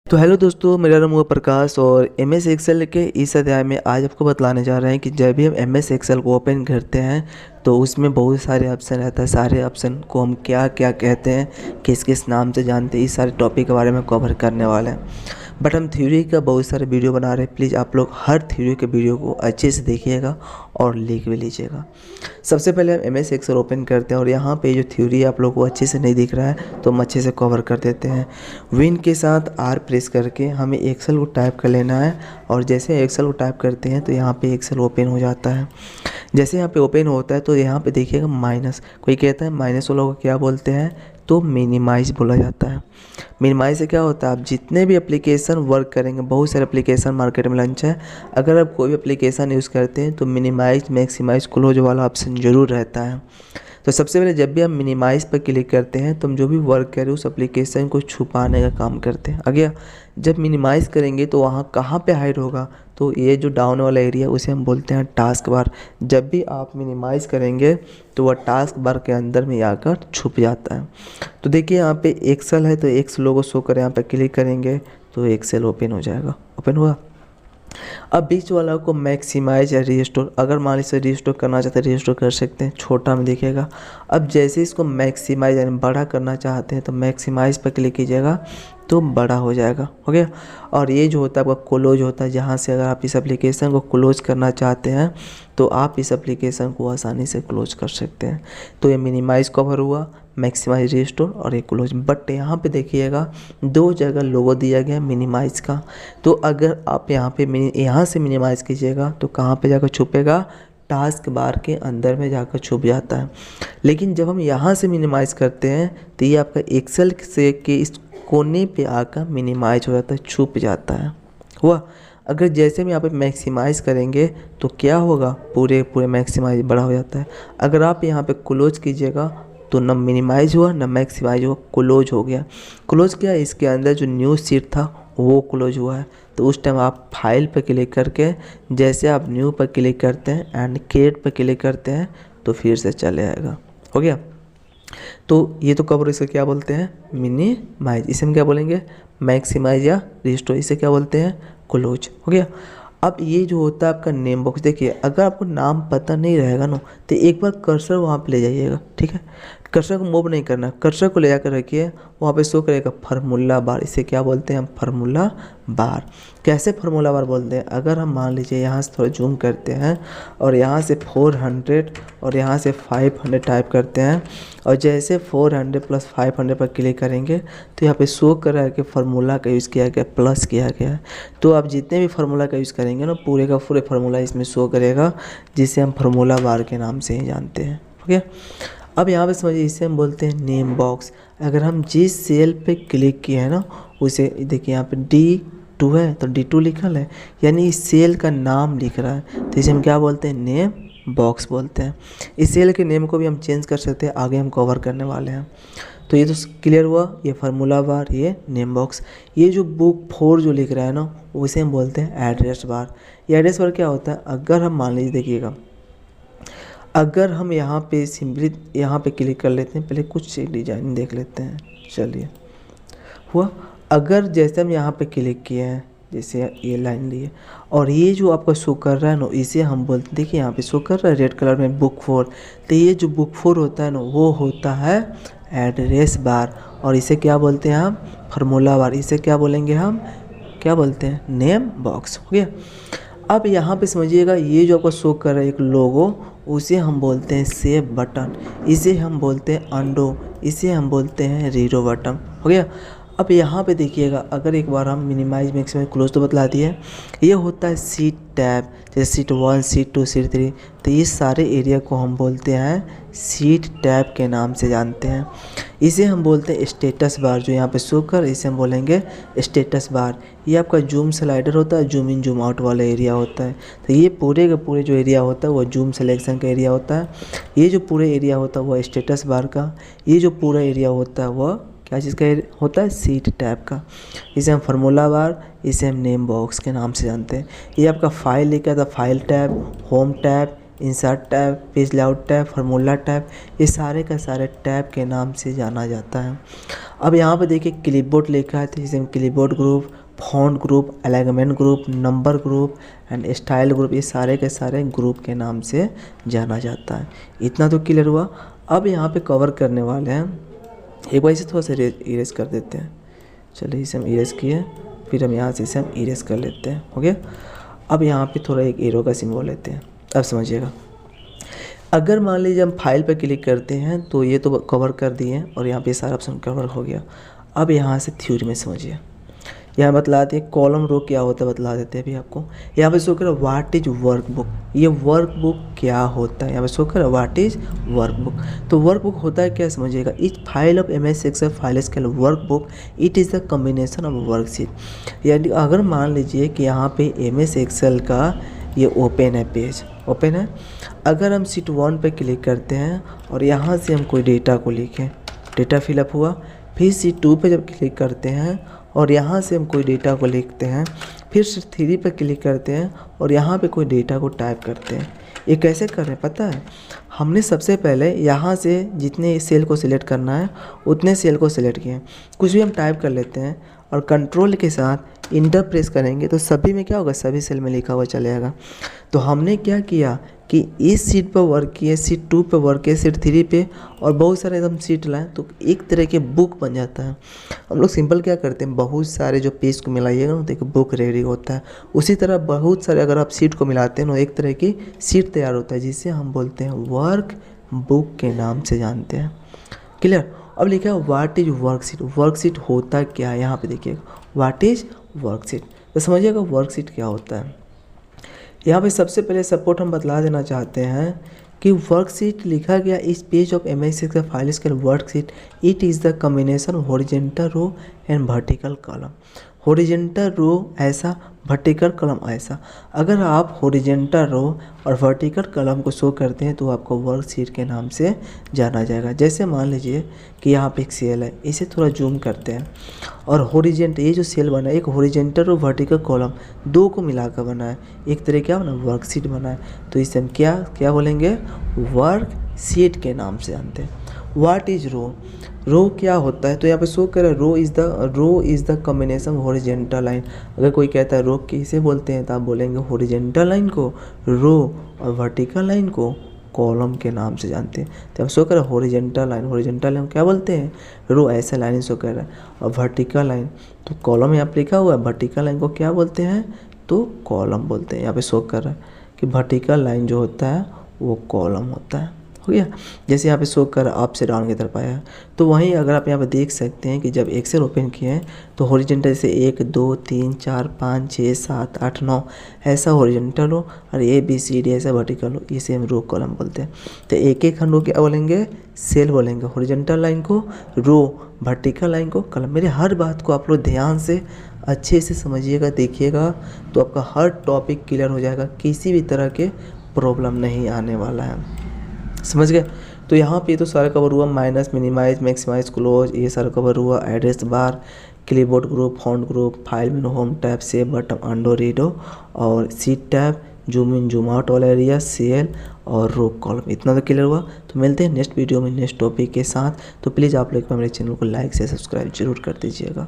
तो हेलो दोस्तों, मेरा नाम हुआ प्रकाश और एम एस एक्सेल के इस अध्याय में आज आपको बताने जा रहे हैं कि जब भी हम एम एस एक्सेल को ओपन करते हैं तो उसमें बहुत सारे ऑप्शन रहता है। सारे ऑप्शन को हम क्या क्या कहते हैं, किस किस नाम से जानते हैं, इस सारे टॉपिक के बारे में कवर करने वाले हैं। बट हम थ्योरी का बहुत सारे वीडियो बना रहे हैं, प्लीज़ आप लोग हर थ्योरी के वीडियो को अच्छे से देखिएगा और लिख भी लीजिएगा। सबसे पहले हम एम एस एक्सेल ओपन करते हैं और यहाँ पे जो थ्योरी आप लोग को अच्छे से नहीं दिख रहा है तो हम अच्छे से कवर कर देते हैं। विन के साथ आर प्रेस करके हमें एक्सेल को टाइप कर लेना है और जैसे एक्सेल को टाइप करते हैं तो यहाँ पे एक्सेल ओपन हो जाता है। जैसे यहाँ पे ओपन होता है तो यहाँ पे देखिएगा माइनस, कोई कहता है माइनस वाला को क्या बोलते हैं, तो मिनिमाइज बोला जाता है। मिनिमाइज से क्या होता है, आप जितने भी एप्लीकेशन वर्क करेंगे, बहुत सारे एप्लीकेशन मार्केट में लॉन्च है, अगर आप कोई भी एप्लीकेशन यूज़ करते हैं तो मिनिमाइज मैक्सिमाइज क्लोज वाला ऑप्शन ज़रूर रहता है। तो सबसे पहले जब भी हम मिनिमाइज़ पर क्लिक करते हैं तो हम जो भी वर्क करें उस एप्लीकेशन को छुपाने का काम करते हैं। आगे जब मिनिमाइज़ करेंगे तो वहाँ कहाँ पे हाइड होगा, तो ये जो डाउन वाला एरिया उसे हम बोलते हैं टास्क बार। जब भी आप मिनिमाइज़ करेंगे तो वह टास्क बार के अंदर में आकर छुप जाता है। तो देखिए यहाँ पे एक्सेल है तो एक्स लोगो शो करें, यहाँ पे क्लिक करेंगे तो एक्सेल ओपन हो जाएगा। ओपन हुआ। अब बीच वाला को मैक्सिमाइज या रीस्टोर, अगर मान लीजिए रीस्टोर करना चाहते हैं रीस्टोर कर सकते हैं, छोटा में दिखेगा। अब जैसे इसको मैक्सिमाइज यानी बड़ा करना चाहते हैं तो मैक्सिमाइज पर क्लिक कीजिएगा तो बड़ा हो जाएगा। हो गया। और ये जो होता है आपका क्लोज होता है, जहाँ से अगर आप इस एप्लीकेशन को क्लोज करना चाहते हैं तो आप इस एप्लीकेशन को आसानी से क्लोज कर सकते हैं। तो ये मिनिमाइज कवर हुआ, मैक्सिमाइज रिस्टोर और एक क्लोज। बट यहाँ पे देखिएगा दो जगह लोगो दिया गया मिनिमाइज का। तो अगर आप यहाँ से मिनिमाइज कीजिएगा तो कहाँ पे जाकर छुपेगा, टास्क बार के अंदर में जाकर छुप जाता है। लेकिन जब हम यहाँ से मिनिमाइज करते हैं तो ये आपका एक्सेल से के इस कोने पे आकर मिनिमाइज हो जाता है, छुप जाता है। हुआ। अगर जैसे हम यहाँ पे मैक्सिमाइज़ करेंगे तो क्या होगा, पूरे मैक्सिमाइज बड़ा हो जाता है। अगर आप यहाँ पे क्लोज कीजिएगा तो न मिनिमाइज हुआ न मैक्सिमाइज हुआ, क्लोज हो गया। क्लोज किया, इसके अंदर जो न्यू शीट था वो क्लोज हुआ है। तो उस टाइम आप फाइल पर क्लिक करके जैसे आप न्यू पर क्लिक करते हैं एंड क्रिएट पर क्लिक करते हैं तो फिर से चले आएगा। हो गया। तो ये तो कवर, इसे क्या बोलते हैं, मिनिमाइज। इसे हम क्या बोलेंगे, मैक्सिमाइज या रिस्टोर। इसे क्या बोलते हैं, क्लोज। हो गया। अब ये जो होता है आपका नेम बॉक्स, देखिए अगर आपको नाम पता नहीं रहेगा ना तो एक बार कर्सर वहाँ पे ले जाइएगा। ठीक है, कर्सर को मूव नहीं करना, कर्सर को ले जाकर रखिए, वहाँ पे शो करेगा फार्मूला बार। इसे क्या बोलते हैं हम, फार्मूला बार। कैसे फार्मूला बार बोलते हैं, अगर हम मान लीजिए यहाँ से थोड़ा जूम करते हैं और यहाँ से 400 और यहाँ से 500 टाइप करते हैं और जैसे 400 + 500 पर क्लिक करेंगे तो यहाँ पे शो कर रहा है कि फार्मूला का यूज़ किया गया, प्लस किया गया है। तो आप जितने भी फार्मूला का यूज़ करेंगे ना, पूरे का पूरे फार्मूला इसमें शो करेगा, जिसे हम फार्मूला बार के नाम से ही जानते हैं। ठीक है। अब यहाँ पे समझिए, इसे हम बोलते हैं नेम बॉक्स। अगर हम जिस सेल पे क्लिक किए हैं ना उसे देखिए, यहाँ पे D2 है तो D2 लिखल है, यानी इस सेल का नाम लिख रहा है, तो इसे हम क्या बोलते हैं, नेम बॉक्स बोलते हैं। इस सेल के नेम को भी हम चेंज कर सकते हैं, आगे हम कवर करने वाले हैं। तो ये तो क्लियर हुआ, ये फार्मूला बार, ये नेम बॉक्स। ये जो बुक 4 जो लिख रहा है ना उसे हम बोलते हैं एड्रेस बार। ये एड्रेस बार क्या होता है, अगर हम मान लीजिए देखिएगा, अगर हम यहाँ पे सिंपली यहाँ पे क्लिक कर लेते हैं, पहले कुछ डिजाइन देख लेते हैं। चलिए हुआ। अगर जैसे हम यहाँ पे क्लिक किए हैं, जैसे ये लाइन लिए और ये जो आपका शो कर रहा है ना, इसे हम बोलते हैं, देखिए यहाँ पे शो कर रहा है रेड कलर में बुक 4। तो ये जो बुक 4 होता है ना वो होता है एड्रेस बार, और इसे क्या बोलते हैं हम, फार्मूला बार। इसे क्या बोलेंगे हम, क्या बोलते हैं, नेम बॉक्स। हो गया। अब यहाँ पे समझिएगा, ये जो आपको शो कर रहा है एक लोगो, उसे हम बोलते हैं सेव बटन, इसे हम बोलते हैं अंडो, इसे हम बोलते हैं रीडो बटन। हो गया। अब यहाँ पे देखिएगा, अगर एक बार हम मिनिमाइज मैक्सिमाइज क्लोज तो बतला दिए, ये होता है सीट टैब, जैसे सीट 1 सीट 2 सीट 3। तो ये सारे एरिया को हम बोलते हैं सीट टैब के नाम से जानते हैं। इसे हम बोलते हैं स्टेटस बार, जो यहाँ पे शो कर, इसे हम बोलेंगे स्टेटस बार। ये आपका जूम स्लाइडर होता है, जूम इन जूम आउट वाला एरिया होता है। तो ये पूरे का पूरे जो एरिया होता है वो जूम सिलेक्शन का एरिया होता है। ये जो पूरा एरिया होता है वह स्टेटस बार का। ये जो पूरा एरिया होता है वह क्या चीज़ का होता है, सीट टैब का। इसे हम फार्मूला बार, इसे हम नेम बॉक्स के नाम से जानते हैं। ये आपका फाइल लिखा था, file tab, home tab, insert tab, page layout tab, formula tab, ये सारे का सारे टैब के नाम से जाना जाता है। अब यहाँ पे देखिए क्लिपबोर्ड लिखा है, तो जैसे clipboard group, font group, alignment group, number group and style group, ये सारे के सारे ग्रुप के नाम से जाना जाता है। इतना तो क्लियर हुआ। अब यहाँ पे कवर करने वाले हैं, एक बार इसे थोड़ा सा इरेज कर देते हैं। चलिए इसे हम इरेज किए, फिर हम यहाँ से इसे हम इरेज कर लेते हैं। हो गया। अब यहाँ पे थोड़ा एक एरो का सिंबल लेते हैं। अब समझिएगा, अगर मान लीजिए हम फाइल पर क्लिक करते हैं तो ये तो कवर कर दिए और यहाँ पे सारा ऑप्शन कवर हो गया। अब यहाँ से थ्योरी में समझिए, यहाँ बतलाते हैं कॉलम रो क्या होता है, बतला देते हैं अभी आपको। यहाँ पे शो कर व्हाट इज वर्कबुक, ये वर्कबुक क्या होता है, यहाँ पे शो कर व्हाट इज वर्कबुक। तो वर्कबुक होता है क्या, समझिएगा, each file of MS excel file scale workbook, it is the combination of worksheet. यानी अगर मान लीजिए कि यहाँ पे MS एक्सेल का ये ओपन है, पेज ओपन है, अगर हम शीट 1 पे क्लिक करते हैं और यहाँ से हम कोई डेटा को लिखें, डेटा फिलअप हुआ, फिर शीट 2 पे जब क्लिक करते हैं और यहाँ से हम कोई डेटा को लिखते हैं, फिर शीट 3 पे क्लिक करते हैं और यहाँ पे कोई डेटा को टाइप करते हैं। ये कैसे कर रहे हैं पता है, हमने सबसे पहले यहाँ से जितने सेल को सिलेक्ट करना है उतने सेल को सिलेक्ट किए, कुछ भी हम टाइप कर लेते हैं और कंट्रोल के साथ इंटर प्रेस करेंगे तो सभी में क्या होगा, सभी सेल में लिखा हुआ चलेगा। तो हमने क्या किया कि इस सीट पर वर्क किए, शीट 2 पे वर्क किए, शीट 3 पे, और बहुत सारे एकदम सीट लाएँ तो एक तरह के बुक बन जाता है। हम लोग सिंपल क्या करते हैं, बहुत सारे जो पेज को मिलाइएगा ना तो एक बुक रेडी होता है। उसी तरह बहुत सारे अगर आप सीट को मिलाते हैं ना एक तरह की सीट तैयार होता है, जिसे हम बोलते हैं वर्क बुक के नाम से जानते हैं। क्लियर। अब लिखा है व्हाट इज वर्कशीट, वर्कशीट होता क्या है, यहाँ पे देखिएगा व्हाट इज वर्कशीट। तो समझिएगा वर्कशीट क्या होता है। यहाँ पे सबसे पहले सपोर्ट हम बतला देना चाहते हैं कि वर्कशीट लिखा गया इस page of MS excel file scale worksheet, it is the combination horizontal row and vertical column. Horizontal row ऐसा, वर्टिकल कॉलम ऐसा। अगर आप हॉरिजॉन्टल रो और वर्टिकल कॉलम को शो करते हैं तो आपको वर्कशीट के नाम से जाना जाएगा। जैसे मान लीजिए कि यहाँ पे एक सेल है, इसे थोड़ा जूम करते हैं और हॉरिजॉन्टल, ये जो सेल बना है एक हॉरिजॉन्टल और वर्टिकल कॉलम दो को मिलाकर बना है, एक तरह क्या बना, वर्कशीट बना है। तो इसे हम क्या बोलेंगे, वर्कशीट के नाम से जानते हैं। व्हाट इज रो, रो क्या होता है, तो यहाँ पे शो कर row is the combination horizontal line. अगर कोई कहता है रो किसे बोलते हैं तो आप बोलेंगे हॉरिजॉन्टल लाइन को रो और वर्टिकल लाइन को कॉलम के नाम से जानते हैं। तो अब शो कर हॉरिजॉन्टल लाइन क्या बोलते हैं, रो ऐसा लाइन शो कर रहा है, और वर्टिकल लाइन तो कॉलम यहाँ पे लिखा हुआ है, वर्टिकल लाइन को क्या बोलते हैं, तो कॉलम बोलते हैं। यहाँ पे शो कर रहा है कि वर्टिकल लाइन जो होता है वो कॉलम होता है। हो गया। जैसे यहाँ पे शो कर अप से डाउन की तरफ आया है, तो वहीं अगर आप यहाँ पे देख सकते हैं कि जब एक्सेल ओपन किए हैं तो हॉरिजॉन्टल से 1 2 3 4 5 6 7 8 9 ऐसा हॉरिजॉन्टल हो और ABCD ऐसा वर्टिकल हो, इसे हम रो कॉलम बोलते हैं। तो एक एक रो क्या बोलेंगे, सेल बोलेंगे। हॉरिजॉन्टल लाइन को रो, वर्टिकल लाइन को कॉलम। मेरे हर बात को आप लोग ध्यान से अच्छे से समझिएगा, देखिएगा, तो आपका हर टॉपिक क्लियर हो जाएगा, किसी भी तरह के प्रॉब्लम नहीं आने वाला है। समझ गए। तो यहाँ पे तो सारा कवर हुआ, माइनस, मिनिमाइज, मैक्सिमाइज, क्लोज, ये सारा कवर हुआ। Address bar, clipboard group, font group, file menu, home tab, save button, undo, redo और sheet tab, zoom in zoom out वाला एरिया, सेल और रो कॉलम। इतना तो क्लियर हुआ। तो मिलते हैं नेक्स्ट वीडियो में नेक्स्ट टॉपिक के साथ। तो प्लीज़ आप लोग मेरे चैनल को लाइक से सब्सक्राइब जरूर कर दीजिएगा।